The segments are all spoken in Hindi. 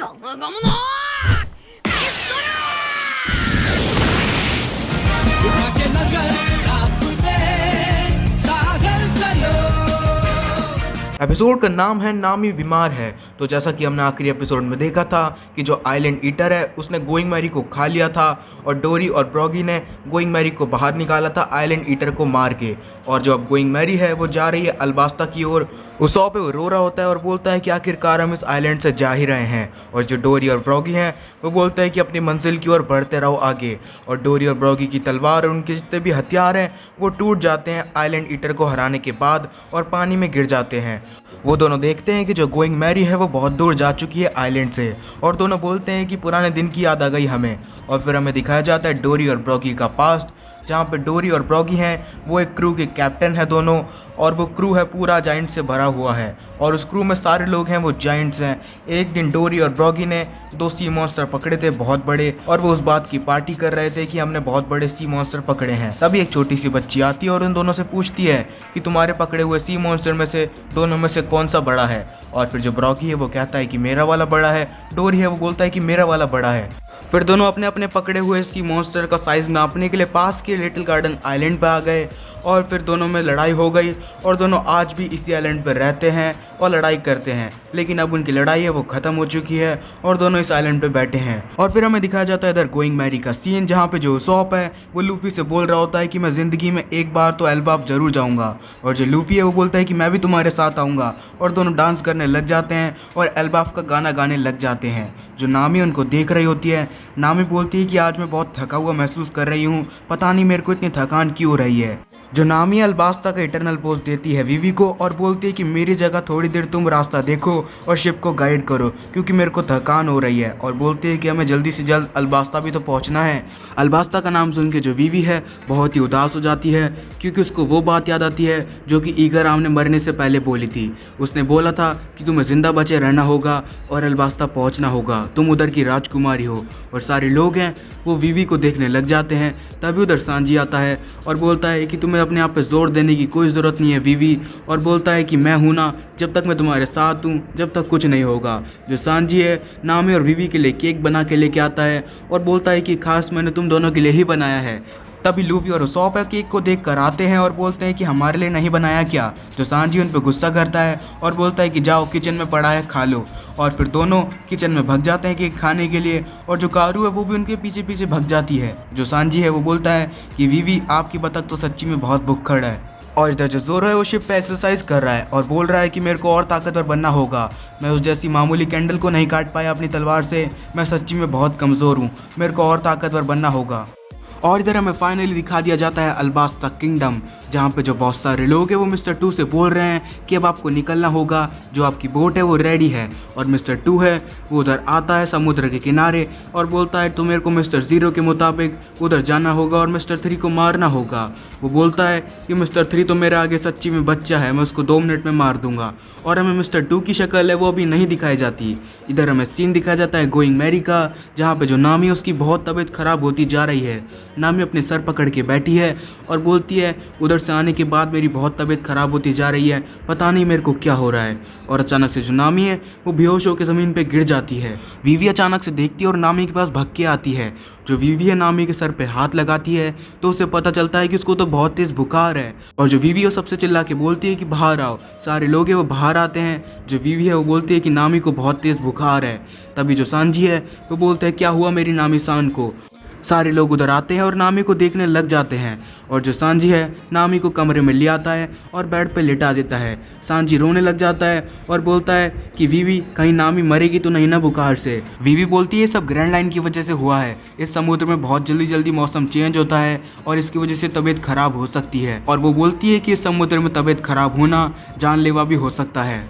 このゴムのएपिसोड का नाम है नामी बीमार है। तो जैसा कि हमने आखिरी एपिसोड में देखा था कि जो आइलैंड ईटर है उसने गोइंग मैरी को खा लिया था और डोरी और ब्रॉगी ने गोइंग मैरी को बाहर निकाला था आइलैंड ईटर को मार के। और जो अब गोइंग मैरी है वो जा रही है अल्बास्ता की ओर। उसौ पे वो रो रहा होता है और बोलता है कि आखिरकार हम इस आइलैंड से जा ही रहे हैं। और जो डोरी और ब्रॉगी हैं वो बोलते हैं कि अपनी मंजिल की ओर बढ़ते रहो आगे। और डोरी और ब्रॉगी की तलवार और उनके जितने भी हथियार हैं वो टूट जाते हैं आइलैंड ईटर को हराने के बाद और पानी में गिर जाते हैं। वो दोनों देखते हैं कि जो गोइंग मैरी है वो बहुत दूर जा चुकी है आइलैंड से और दोनों बोलते हैं कि पुराने दिन की याद आ गई हमें। और फिर हमें दिखाया जाता है डोरी और ब्रॉगी का पास्ट, जहाँ पे डोरी और ब्रॉगी हैं वो एक क्रू के कैप्टन है दोनों। और वो क्रू है पूरा जाइंट से भरा हुआ है और उस क्रू में सारे लोग हैं वो जाइंट्स हैं। एक दिन डोरी और ब्रॉगी ने 2 सी मॉन्स्टर पकड़े थे बहुत बड़े और वो उस बात की पार्टी कर रहे थे कि हमने बहुत बड़े सी मॉन्स्टर पकड़े हैं। तभी एक छोटी सी बच्ची आती है और उन दोनों से पूछती है कि तुम्हारे पकड़े हुए सी मॉन्स्टर में से दोनों में से कौन सा बड़ा है। और फिर जो ब्रॉगी है वो कहता है कि मेरा वाला बड़ा है, डोरी है वो बोलता है कि मेरा वाला बड़ा है। फिर दोनों अपने अपने पकड़े हुए सी मॉन्स्टर का साइज़ नापने के लिए पास के लिटिल गार्डन आइलैंड पर आ गए और फिर दोनों में लड़ाई हो गई और दोनों आज भी इसी आइलैंड पर रहते हैं और लड़ाई करते हैं। लेकिन अब उनकी लड़ाई है वो ख़त्म हो चुकी है और दोनों इस आइलैंड पे बैठे हैं। और फिर हमें दिखाया जाता है इधर गोइंग मैरी का सीन, जहाँ पे जो उसॉप है वो लूफी से बोल रहा होता है कि मैं ज़िंदगी में एक बार तो एल्बाब ज़रूर जाऊँगा। और जो लूफी है वो बोलता है कि मैं भी तुम्हारे साथ आऊँगा। और दोनों डांस करने लग जाते हैं और एल्बाब का गाना गाने लग जाते हैं। जो नामी उनको देख रही होती है, नामी बोलती है कि आज मैं बहुत थका हुआ महसूस कर रही हूँ, पता नहीं मेरे को इतनी थकान क्यों हो रही है। जो नामी अल्बास्ता का इटरनल पोज देती है वीवी को और बोलती है कि मेरी जगह थोड़ी देर तुम रास्ता देखो और शिप को गाइड करो क्योंकि मेरे को थकान हो रही है। और बोलती है कि हमें जल्दी से जल्द अल्बास्ता भी तो पहुंचना है। अल्बास्ता का नाम सुन के जो वीवी है बहुत ही उदास हो जाती है क्योंकि उसको वो बात याद आती है जो कि ईगर आम ने मरने से पहले बोली थी। उसने बोला था कि तुम्हें ज़िंदा बचे रहना होगा और अल्बास्ता पहुँचना होगा, तुम उधर की राजकुमारी हो। और सारे लोग हैं वो वीवी को देखने लग जाते हैं। तभी उधर सांजी आता है और बोलता है कि तुम्हें अपने आप पे जोर देने की कोई ज़रूरत नहीं है वीवी। और बोलता है कि मैं हूँ ना, जब तक मैं तुम्हारे साथ हूँ जब तक कुछ नहीं होगा। जो सांजी है नामी और वीवी के लिए केक बना के लेके आता है और बोलता है कि खास मैंने तुम दोनों के लिए ही बनाया है। तभी लूफी और उसॉप केक को देख कर आते हैं और बोलते हैं कि हमारे लिए नहीं बनाया क्या। जो सांजी उन पर गुस्सा करता है और बोलता है कि जाओ किचन में पड़ा है खा लो। और फिर दोनों किचन में भाग जाते हैं केक खाने के लिए और जो कारू है वो भी उनके पीछे पीछे भाग जाती है। जो सांजी है वो बोलता है कि वीवी आपकी बतख तो सच्ची में बहुत भुक्खड़ है। और इधर जो जोरो है वो शिप पे एक्सरसाइज कर रहा है और बोल रहा है कि मेरे को और ताकतवर बनना होगा। मैं उस जैसी मामूली कैंडल को नहीं काट पाया अपनी तलवार से, मैं सच्ची में बहुत कमज़ोर हूँ, मेरे को और ताकतवर बनना होगा। और इधर हमें फाइनली दिखा दिया जाता है अल्बास्ता किंगडम, जहाँ पे जो बहुत सारे लोग हैं वो मिस्टर 2 से बोल रहे हैं कि अब आपको निकलना होगा, जो आपकी बोट है वो रेडी है। और मिस्टर 2 है वो उधर आता है समुद्र के किनारे और बोलता है तो मेरे को मिस्टर 0 के मुताबिक उधर जाना होगा और मिस्टर 3 को मारना होगा। वो बोलता है कि मिस्टर 3 तो मेरे आगे सच्ची में बच्चा है, मैं उसको 2 मिनट में मार दूंगा। और हमें मिस्टर 2 की शक्ल है वो अभी नहीं दिखाई जाती। इधर हमें सीन दिखाया जाता है गोइंग मैरी का, जहाँ पे जो नामी उसकी बहुत तबीयत ख़राब होती जा रही है। नामी अपने सर पकड़ के बैठी है और बोलती है उधर से आने के बाद मेरी बहुत तबीयत ख़राब होती जा रही है, पता नहीं मेरे को क्या हो रहा है। और अचानक से जो नामी है वो बेहोश होकर ज़मीन पे गिर जाती है। वीवी अचानक से देखती है और नामी के पास भाग के आती है। जो वीवी है नामी के सर पे हाथ लगाती है तो उसे पता चलता है कि उसको तो बहुत तेज़ बुखार है। और जो वीवी है सबसे चिल्ला के बोलती है कि बाहर आओ। सारे लोग हैं वो बाहर आते हैं। जो वीवी है वो बोलती है कि नामी को बहुत तेज़ बुखार है। तभी जो सांजी है वो बोलते हैं क्या हुआ मेरी नामी सान को। सारे लोग उधर आते हैं और नामी को देखने लग जाते हैं। और जो सांजी है नामी को कमरे में ले आता है और बेड पे लिटा देता है। सांजी रोने लग जाता है और बोलता है कि वीवी कहीं नामी मरेगी तो नहीं ना बुखार से। वीवी बोलती है ये सब ग्रैंड लाइन की वजह से हुआ है, इस समुद्र में बहुत जल्दी जल्दी मौसम चेंज होता है और इसकी वजह से तबीयत खराब हो सकती है। और वो बोलती है कि इस समुद्र में तबीयत खराब होना जानलेवा भी हो सकता है।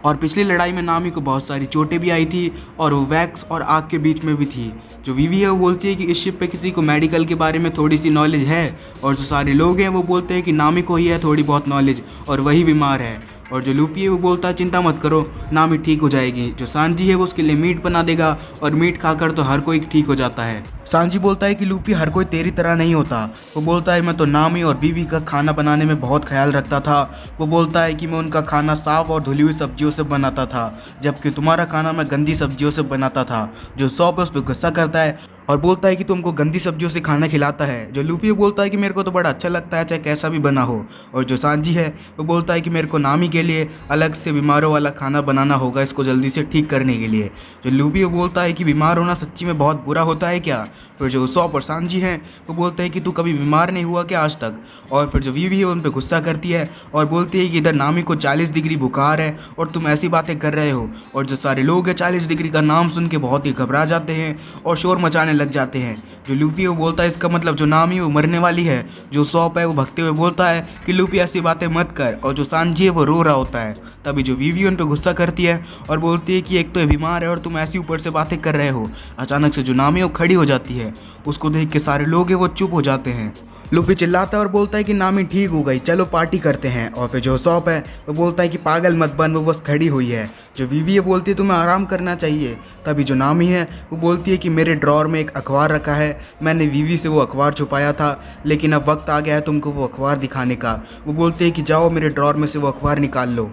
और पिछली लड़ाई में नामी को बहुत सारी चोटें भी आई थी और वो वैक्स और आग के बीच में भी थी। जो वीवी है वो बोलती है कि इस शिप पे किसी को मेडिकल के बारे में थोड़ी सी नॉलेज है। और जो सारे लोग हैं वो बोलते हैं कि नामी को ही है थोड़ी बहुत नॉलेज और वही बीमार है। और जो लूफी है वो बोलता है चिंता मत करो, नामी ठीक हो जाएगी। जो सांजी है वो उसके लिए मीट बना देगा और मीट खाकर तो हर कोई ठीक हो जाता है। सांजी बोलता है कि लूफी हर कोई तेरी तरह नहीं होता। वो बोलता है मैं तो नामी और बीवी का खाना बनाने में बहुत ख्याल रखता था। वो बोलता है कि मैं उनका खाना साफ और धुली हुई सब्जियों से बनाता था, जबकि तुम्हारा खाना मैं गंदी सब्जियों से बनाता था। जो सौंप है उस पर गुस्सा करता है और बोलता है कि तुमको गंदी सब्जियों से खाना खिलाता है। जो लूफी बोलता है कि मेरे को तो बड़ा अच्छा लगता है, चाहे कैसा भी बना हो। और जो सांजी है वो बोलता है कि मेरे को नामी के लिए अलग से बीमारों वाला खाना बनाना होगा इसको जल्दी से ठीक करने के लिए। जो लूफी बोलता है कि बीमार होना सच्ची में बहुत बुरा होता है क्या। फिर जो उसॉप और सांजी हैं वो बोलते हैं कि तू कभी बीमार नहीं हुआ क्या आज तक। और फिर जो वीवी है उन पर गुस्सा करती है और बोलती है कि इधर नामी को 40 डिग्री बुखार है और तुम ऐसी बातें कर रहे हो। और जो सारे लोग हैं 40 डिग्री का नाम सुन के बहुत ही घबरा जाते हैं और शोर मचाने लग जाते हैं। जो लूफी वो बोलता है इसका मतलब जो नामी वो मरने वाली है। जो सौप है वो भगते हुए बोलता है कि लूफी ऐसी बातें मत कर। और जो सांजी है वो रो रहा होता है। तभी जो वीवी उन पर गुस्सा करती है और बोलती है कि एक तो ये बीमार है और तुम ऐसी ऊपर से बातें कर रहे हो। अचानक से जो नामी वो खड़ी हो जाती है। उसको देख के सारे लोग हैं वो चुप हो जाते हैं। लूफी चिल्लाता है और बोलता है कि नामी ठीक हो गई, चलो पार्टी करते हैं। और फिर जो सौप है वो बोलता है कि पागल मत बन, वो बस खड़ी हुई है। जो वीवी है बोलती है तुम्हें आराम करना चाहिए। तभी जो नामी है वो बोलती है कि मेरे ड्रॉर में एक अखबार रखा है, मैंने वीवी से वो अखबार छुपाया था, लेकिन अब वक्त आ गया है तुमको वो अखबार दिखाने का। वो बोलती है कि जाओ मेरे ड्रॉर में से वो अखबार निकाल लो।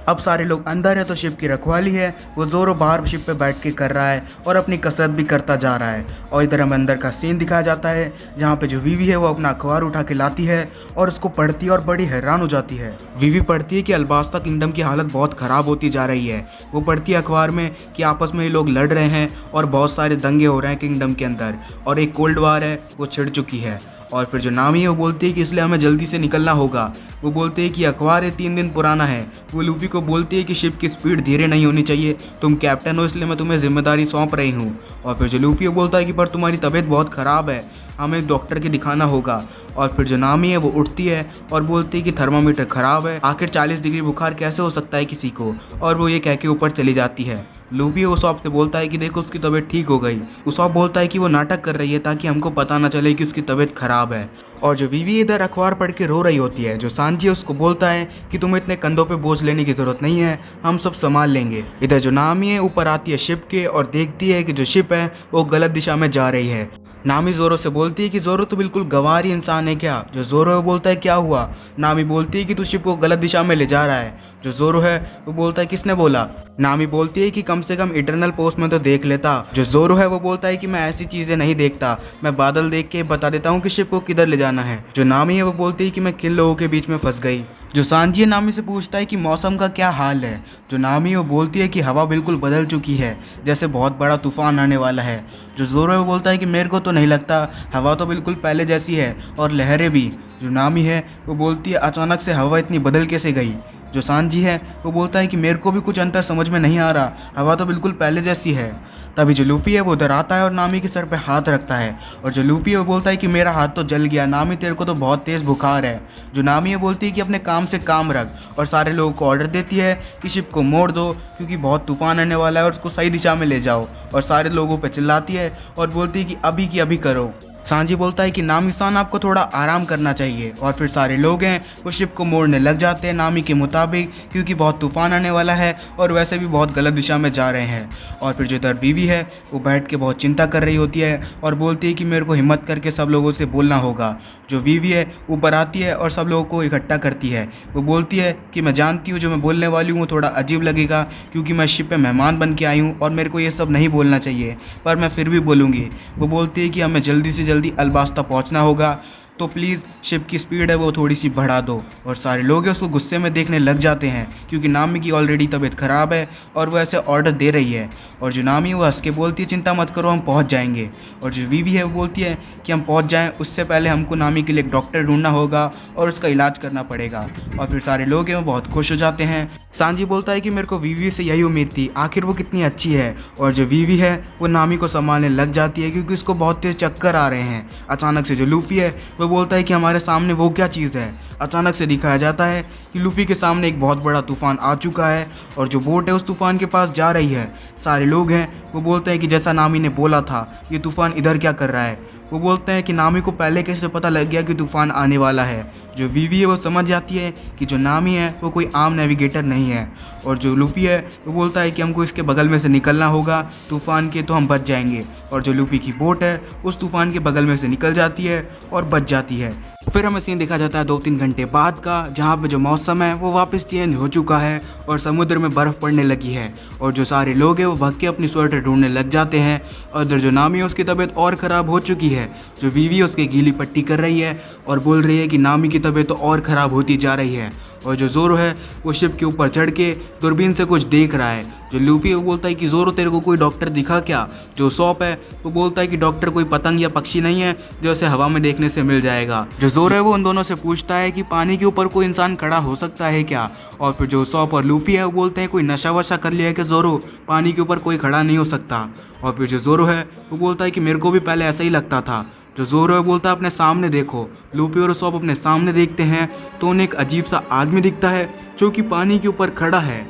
अब सारे लोग अंदर है तो शिप की रखवाली है वो जोरो बाहर शिप पे बैठ के कर रहा है और अपनी कसरत भी करता जा रहा है। और इधर हमें अंदर का सीन दिखाया जाता है जहाँ पे जो वीवी है वो अपना अखबार उठा के लाती है और उसको पढ़ती है और बड़ी हैरान हो जाती है। वीवी पढ़ती है कि अल्बास्ता किंगडम की हालत बहुत ख़राब होती जा रही है। वो पढ़ती है अखबार में कि आपस में ये लोग लड़ रहे हैं और बहुत सारे दंगे हो रहे हैं किंगडम के अंदर और एक कोल्ड वार है वो छिड़ चुकी है। और फिर जो नामी है वो बोलती है कि इसलिए हमें जल्दी से निकलना होगा। वो बोलते हैं कि अखबार है 3 दिन पुराना है। वो लूफी को बोलती है कि शिप की स्पीड धीरे नहीं होनी चाहिए, तुम कैप्टन हो इसलिए मैं तुम्हें जिम्मेदारी सौंप रही हूँ। और फिर जो लूफी बोलता है कि पर तुम्हारी तबीयत बहुत ख़राब है, हमें डॉक्टर के दिखाना होगा। और फिर जो नामी है वो उठती है और बोलती है कि थर्मामीटर ख़राब है, आखिर 40 डिग्री बुखार कैसे हो सकता है किसी को। और वो ये कह के ऊपर चली जाती है। लूफी उसॉप से बोलता है कि देखो उसकी तबीयत ठीक हो गई। उसॉप बोलता है कि वो नाटक कर रही है ताकि हमको पता ना चले कि उसकी तबीयत ख़राब है। और जो वीवी इधर अखबार पढ़ के रो रही होती है। जो सांजी उसको बोलता है कि तुम्हें इतने कंधों पे बोझ लेने की ज़रूरत नहीं है, हम सब संभाल लेंगे। इधर जो नामी है ऊपर आती है शिप के और देखती है कि जो शिप है वो गलत दिशा में जा रही है। नामी जोरो से बोलती है कि जोरो तो बिल्कुल गंवार ही इंसान है क्या। जो जोरो बोलता है क्या हुआ। नामी बोलती है कि तू शिप को गलत दिशा में ले जा रहा है। जो जोरो है वो बोलता है किसने बोला। नामी बोलती है कि कम से कम इटरनल पोस्ट में तो देख लेता। जो जोरो है वो बोलता है कि मैं ऐसी चीज़ें नहीं देखता, मैं बादल देख के बता देता हूँ कि शिप को किधर ले जाना है। जो नामी है वो बोलती है कि मैं किन लोगों के बीच में फंस गई। जो सांजी है नामी से पूछता है कि मौसम का क्या हाल है। जो नामी वो बोलती है कि हवा बिल्कुल बदल चुकी है, जैसे बहुत बड़ा तूफान आने वाला है। जो जोरो है वो बोलता है कि मेरे को तो नहीं लगता, हवा तो बिल्कुल पहले जैसी है और लहरें भी। जो नामी है वो बोलती है अचानक से हवा इतनी बदल कैसे गई। जो सांजी है वो बोलता है कि मेरे को भी कुछ अंतर समझ में नहीं आ रहा, हवा तो बिल्कुल पहले जैसी है। तभी जो लूफी है वो उधर आता है और नामी के सर पे हाथ रखता है। और जो लूफी है वो बोलता है कि मेरा हाथ तो जल गया, नामी तेरे को तो बहुत तेज़ बुखार है। जो नामी है बोलती है कि अपने काम से काम रख और सारे लोगों को ऑर्डर देती है कि शिप को मोड़ दो क्योंकि बहुत तूफान आने वाला है और उसको सही दिशा में ले जाओ। और सारे लोगों पर चिल्लाती है और बोलती है कि अभी की अभी करो। सांजी बोलता है कि नामी सान आपको थोड़ा आराम करना चाहिए। और फिर सारे लोग हैं वो शिप को मोड़ने लग जाते हैं नामी के मुताबिक, क्योंकि बहुत तूफान आने वाला है और वैसे भी बहुत गलत दिशा में जा रहे हैं। और फिर जो इधर बीवी है वो बैठ के बहुत चिंता कर रही होती है और बोलती है कि मेरे को हिम्मत करके सब लोगों से बोलना होगा। जो बीवी है ऊपर आती है और सब लोगों को इकट्ठा करती है। वो बोलती है कि मैं जानती हूँ जो मैं बोलने वाली हूँ वो थोड़ा अजीब लगेगा, क्योंकि मैं शिप पे मेहमान बन के आई हूँ और मेरे को ये सब नहीं बोलना चाहिए, पर मैं फिर भी बोलूँगी। वो बोलती है कि हमें जल्दी से जल्दी अल्बास्ता पहुंचना होगा, तो प्लीज़ शिप की स्पीड है वो थोड़ी सी बढ़ा दो। और सारे लोग उसको गुस्से में देखने लग जाते हैं क्योंकि नामी की ऑलरेडी तबीयत ख़राब है और वो ऐसे ऑर्डर दे रही है। और जो नामी वो हंस के बोलती है चिंता मत करो हम पहुंच जाएंगे। और जो वीवी है वो बोलती है कि हम पहुंच जाएं, उससे पहले हमको नामी के लिए एक डॉक्टर ढूंढना होगा और उसका इलाज करना पड़ेगा। और फिर सारे लोग हैं वो बहुत खुश हो जाते हैं। सांजी बोलता है कि मेरे को वीवी से यही उम्मीद थी, आखिर वो कितनी अच्छी है। और जो वीवी है वो नामी को संभालने लग जाती है क्योंकि उसको बहुत तेज चक्कर आ रहे हैं। अचानक से जो लूफी है वो बोलता है कि हमारे सामने वो क्या चीज़ है। अचानक से दिखाया जाता है कि लूफी के सामने एक बहुत बड़ा तूफान आ चुका है और जो बोट है उस तूफान के पास जा रही है। सारे लोग हैं वो बोलते हैं कि जैसा नामी ने बोला था, ये तूफान इधर क्या कर रहा है। वो बोलते हैं कि नामी को पहले कैसे पता लग गया कि तूफान आने वाला है। जो वीवी है वो समझ जाती है कि जो नामी है वो कोई आम नेविगेटर नहीं है, और जो लूफी है वो बोलता है कि हमको इसके बगल में से निकलना होगा तूफान के, तो हम बच जाएंगे। और जो लूफी की बोट है उस तूफान के बगल में से निकल जाती है और बच जाती है। फिर हमें सीन देखा जाता है 2-3 घंटे बाद का, जहाँ पे जो मौसम है वो वापस चेंज हो चुका है और समुद्र में बर्फ़ पड़ने लगी है, और जो सारे लोग हैं वो भाग के अपनी स्वेटर ढूंढने लग जाते हैं। और इधर जो नामी है उसकी तबीयत और ख़राब हो चुकी है। जो वीवी उसके गीली पट्टी कर रही है और बोल रही है कि नामी की तबीयत तो और ख़राब होती जा रही है। और जो ज़ोरो है वो शिप के ऊपर चढ़ के दूरबीन से कुछ देख रहा है। जो लूफी है वो बोलता है कि ज़ोरो तेरे को कोई डॉक्टर दिखा क्या? जो सॉप है वो बोलता है कि डॉक्टर कोई पतंग या पक्षी नहीं है जो उसे हवा में देखने से मिल जाएगा। जो ज़ोरो है वो उन दोनों से पूछता है कि पानी के ऊपर कोई इंसान खड़ा हो सकता है क्या? और फिर जो सॉप और लूफी है वो बोलते हैं कोई नशा वशा कर लिया है कि ज़ोरो, पानी के ऊपर कोई खड़ा नहीं हो सकता। और फिर जो ज़ोरो है वो बोलता है कि मेरे को भी पहले ऐसा ही लगता था। जो ज़ोरो है बोलता है अपने सामने देखो। लूफी और सॉप अपने सामने देखते हैं तो उन्हें एक अजीब सा आदमी दिखता है जो कि पानी के ऊपर खड़ा है।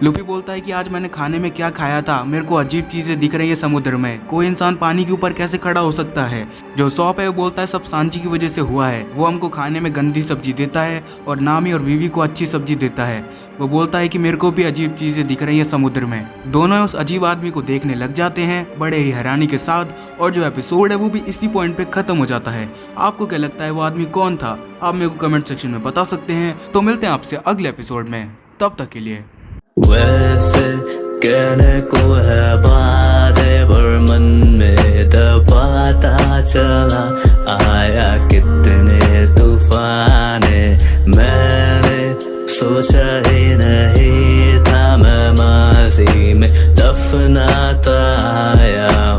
लूफी बोलता है कि आज मैंने खाने में क्या खाया था, मेरे को अजीब चीज़ें दिख रही है समुद्र में, कोई इंसान पानी के ऊपर कैसे खड़ा हो सकता है? जो सॉप है वो बोलता है सब सांची की वजह से हुआ है, वो हमको खाने में गंदी सब्जी देता है और नामी और वीवी को अच्छी सब्जी देता है। वो बोलता है कि मेरे को भी अजीब चीज़ें दिख रही है समुद्र में। दोनों उस अजीब आदमी को देखने लग जाते हैं बड़े ही हैरानी के साथ, और जो एपिसोड है वो भी इसी पॉइंट पे खत्म हो जाता है। आपको क्या लगता है वो आदमी कौन था? आप मेरे को कमेंट सेक्शन में बता सकते हैं। तो मिलते हैं आपसे अगले एपिसोड में, तब तक के लिए। वैसे कहने को है बातें पर मन में दबाता चला आया कितने तूफाने, मैंने सोचा ही नहीं था मैं माजी में दफनाता आया।